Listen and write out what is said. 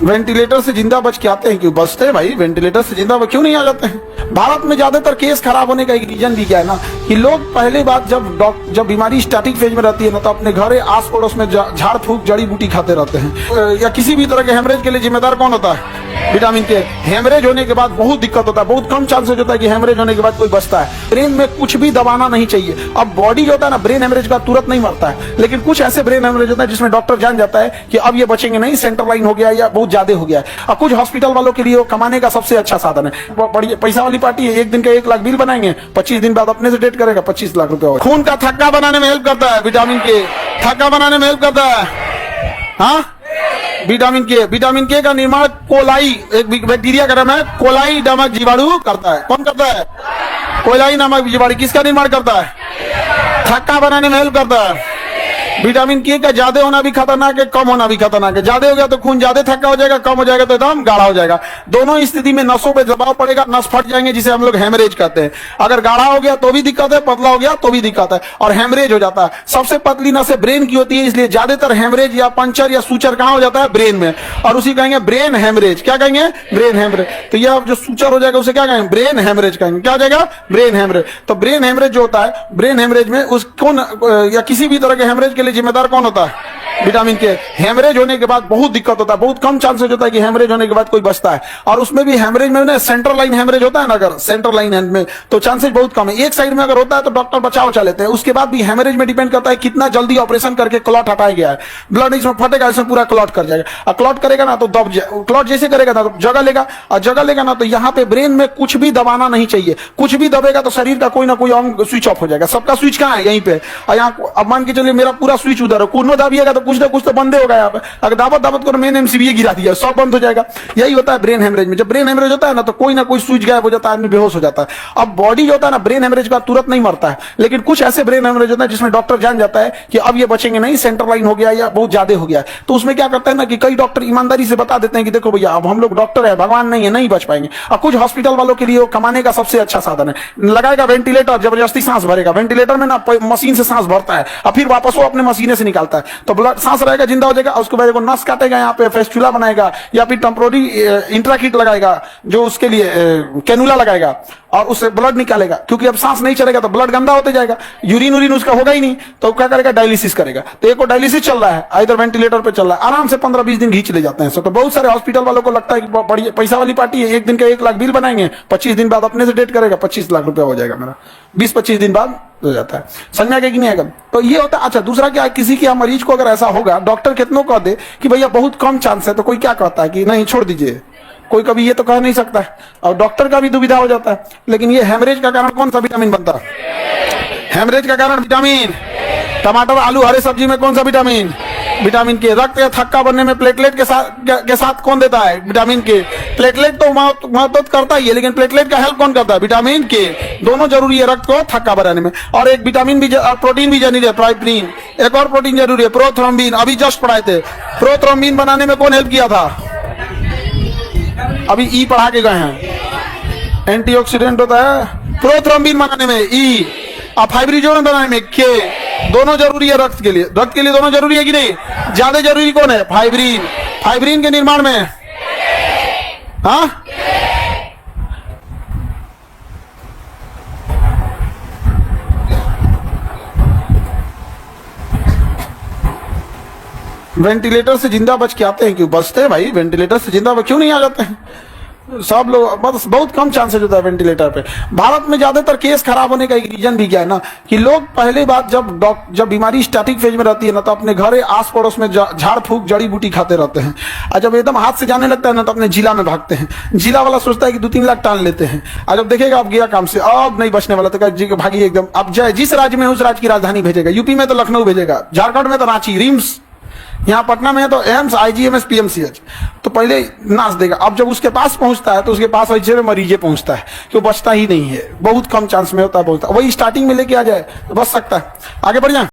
Ventilator से जिंदा बच के आते हैं, क्यों बचते हैं भाई? वेंटिलेटर से जिंदा क्यों नहीं आ जाते हैं? भारत में ज्यादातर केस खराब होने का एक रीजन भी क्या है ना, कि लोग पहले बात जब बीमारी स्टार्टिंग फेज में रहती है ना, तो अपने घर आस पड़ोस में झाड़ फूक जड़ी बूटी खाते रहते हैं। या किसी भी तरह के हेमरेज के लिए जिम्मेदार कौन होता है? विटामिन के। हेमरेज होने के बाद बहुत दिक्कत होता है, बहुत कम चांसेस होता है कि हेमरेज होने के बाद कोई बचता है। ब्रेन में कुछ भी दबाना नहीं चाहिए। अब बॉडी जो होता है ना, ब्रेन हेमरेज का तुरंत नहीं मरता है, लेकिन कुछ ऐसे ब्रेन हेमरेज होता है जिसमें डॉक्टर जान जाता है कि अब ये बचेंगे नहीं, सेंटर लाइन हो गया या बहुत ज्यादा हो गया है। और कुछ हॉस्पिटल वालों के लिए वो कमाने का सबसे अच्छा साधन है। बड़ी पैसा वाली पार्टी है, एक दिन का 1 लाख बिल बनाएंगे, 25 दिन बाद अपने से डेट करेगा, 25 लाख रुपए। खून का थक्का बनाने में हेल्प करता है विटामिन के। थक्का बनाने में हेल्प करता है, हाँ, विटामिन के का निर्माण कोलाई, एक बैक्टीरिया का नाम है कोलाई नामक जीवाणु करता है। कौन करता है? कोलाई नामक जीवाणु किसका निर्माण करता है? थक्का बनाने में हेल्प करता है। विटामिन के का ज्यादा होना भी खतरनाक है, कम होना भी खतरनाक है। ज्यादा हो गया तो खून ज्यादा थक्का हो जाएगा, कम हो जाएगा तो एकदम गाढ़ा हो जाएगा। दोनों स्थिति में नसों पे दबाव पड़ेगा, नस फट जाएंगे, जिसे हम लोग हेमरेज कहते हैं। अगर गाढ़ा हो गया तो भी दिक्कत है, पतला हो गया तो भी दिक्कत है, और हेमरेज हो जाता है। सबसे पतली नस ब्रेन की होती है, इसलिए ज्यादातर हेमरेज या पंचर या सूचर कहां हो जाता है? ब्रेन में, और उसी कहेंगे ब्रेन हेमरेज। क्या कहेंगे? Brain haemorrhage. तो यह जो सूचर हो जाएगा उसे क्या कहेंगे? ब्रेन हेमरेज कहेंगे। क्या हो जाएगा? Brain haemorrhage. तो ब्रेन हेमरेज जो होता है, ब्रेन हेमरेज में उस कौन या किसी भी तरह के हेमरेज के लिए जिम्मेदार कौन होता है? विटामिन के। हेमरेज होने के बाद बहुत दिक्कत होता है, बहुत कम चांसेस होता है कि हेमरेज होने के बाद कोई बचता है। और उसमें भी हेमरेज में ना सेंटर लाइन हेमरेज होता है ना, अगर सेंटर लाइन हैंड में, तो चांसेस बहुत कम है। एक साइड में अगर होता है तो डॉक्टर बचा लेते हैं। उसके बाद भी हेमरेज में डिपेंड करता है कितना जल्दी ऑपरेशन करके क्लॉट हटाया गया है। ब्लड इसमें फटेगा, इसमें पूरा क्लॉट कर जाएगा, और क्लॉट करेगा ना तो दब जाए। क्लॉट जैसे करेगा ना तो जगह लेगा, और जगह लेगा ना तो यहाँ पे ब्रेन में कुछ भी दबाना नहीं चाहिए। कुछ भी दबेगा तो शरीर का कोई ना कोई अंग स्विच ऑफ हो जाएगा। सबका स्विच कहाँ है? यहीं पे। और यहाँ अब मान के चलिए मेरा पूरा स्विच उधर है, कोनो दाबिएगा तो कुछ ना कुछ तो बंद होगा यहाँ पे। अगर दावत को मेन एमसीबी गिरा दिया, सब बंद हो जाएगा। यही होता है ब्रेन हेमरेज में। जब ब्रेन हेमरेज होता है ना, तो कोई ना कोई स्विच गायब हो जाता है, आदमी बेहोश हो जाता है। अब बॉडी जो होता है ना, ब्रेन हेमरेज का तुरंत नहीं मरता है, लेकिन कुछ ऐसे ब्रेन हेमरेज होता है जिसमें डॉक्टर जान जाता है कि अब ये बचेंगे नहीं, सेंटर लाइन हो गया या बहुत ज्यादा हो गया है। तो उसमें क्या करता है ना, कि कई डॉक्टर ईमानदारी से बता देते हैं कि देखो भैया, अब हम लोग डॉक्टर है, भगवान नहीं है, नहीं बच पाएंगे। और कुछ हॉस्पिटल वालों के लिए वो कमाने का सबसे अच्छा साधन है। लगाएगा वेंटिलेटर, जबरदस्ती सांस भरेगा। वेंटिलेटर में ना मशीन से सांस भरता है, और फिर वापस वो अपने मशीने से निकालता है, तो ब्लड सांस रहेगा, जिंदा हो जाएगा। उसके बाद नस काटेगा, यहाँ पे फेस्टुला बनाएगा, या फिर टेम्पोररी इंट्राकिट लगाएगा, जो उसके लिए कैनुला लगाएगा, और उससे ब्लड निकालेगा। क्योंकि अब सांस नहीं चलेगा तो ब्लड गंदा होते जाएगा, यूरिन उसका होगा ही नहीं, तो क्या करेगा? डायलिसिस करेगा। तो एक डायलिसिस चल रहा है, इधर वेंटिलेटर पे चल रहा है, आराम से 15-20 दिन घींच ले जाते हैं। तो बहुत सारे हॉस्पिटल वालों को लगता है कि बड़ी पैसा वाली पार्टी है, एक दिन का 1 लाख बिल बनाएंगे, 25 दिन बाद अपने से डेट करेगा, 25 लाख रुपया हो जाएगा मेरा। 20-25 दिन बाद हो जाता है। समझ में कि नहीं आएगा? तो ये होता है। अच्छा, दूसरा क्या, किसी के मरीज को अगर ऐसा होगा, डॉक्टर कितनों कह दे कि भैया बहुत कम चांस है, तो कोई क्या कहता है कि नहीं छोड़ दीजिए, कोई कभी ये तो कह नहीं सकता है, और डॉक्टर का भी दुविधा हो जाता है। लेकिन ये हेमरेज का कारण कौन सा विटामिन बनता है? हेमरेज का कारण विटामिन। टमाटर, आलू, हरे सब्जी में कौन सा विटामिन? विटामिन के। रक्त या थक्का बनने में प्लेटलेट के साथ कौन देता है? विटामिन के। प्लेटलेट तो मदद करता ही है, लेकिन प्लेटलेट का हेल्प कौन करता है? विटामिन के। दोनों जरूरी है रक्त को थक्का बनाने में। और एक विटामिन भी, प्रोटीन भी जरूरी है, ट्राइप्रीन। एक और प्रोटीन जरूरी है, प्रोथ्रोम्बिन। अभी जस्ट पढ़ाए थे। प्रोथ्रोम्बिन बनाने में कौन हेल्प किया था? अभी ई पढ़ा के गए हैं। एंटीऑक्सीडेंट होता है प्रोथ्रोम्बिन बनाने में ई, और फाइब्रिनोजन बनाने में के। दोनों जरूरी है रक्त के लिए। रक्त के लिए दोनों जरूरी है कि नहीं? ज्यादा जरूरी कौन है? फाइब्रिन। फाइब्रिन के निर्माण में, हाँ, वेंटिलेटर से जिंदा बच के आते हैं, क्यों बचते हैं भाई? वेंटिलेटर से जिंदा क्यों नहीं आ जाते हैं? सब लोग, बस बहुत कम चांसेस होता है वेंटिलेटर पे। भारत में ज्यादातर केस खराब होने का एक रीजन भी क्या है ना, कि लोग पहले बात जब बीमारी स्टार्टिंग फेज में रहती है ना, तो अपने घर आस पड़ोस में झाड़ फूक जड़ी बूटी खाते रहते हैं। और जब एकदम हाथ से जाने लगता है ना, तो अपने जिला में भागते हैं। जिला वाला सोचता है कि 2-3 लाख टाल लेते हैं, और जब देखेगा अब गया काम से, अब नहीं बचने वाला, तो भागी एकदम। अब जिस राज्य में उस राज्य की राजधानी भेजेगा। यूपी में तो लखनऊ भेजेगा, झारखंड में तो रांची, रिम्स, यहाँ पटना में है तो एम्स, आईजीएमएस, पीएमसीएच। तो पहले नाच देगा। अब जब उसके पास पहुंचता है तो उसके पास वैसे में मरीजे पहुंचता है, कि वो बचता ही नहीं है, बहुत कम चांस में होता है, बहुत। वही स्टार्टिंग में लेके आ जाए तो बच सकता है। आगे बढ़ जाए।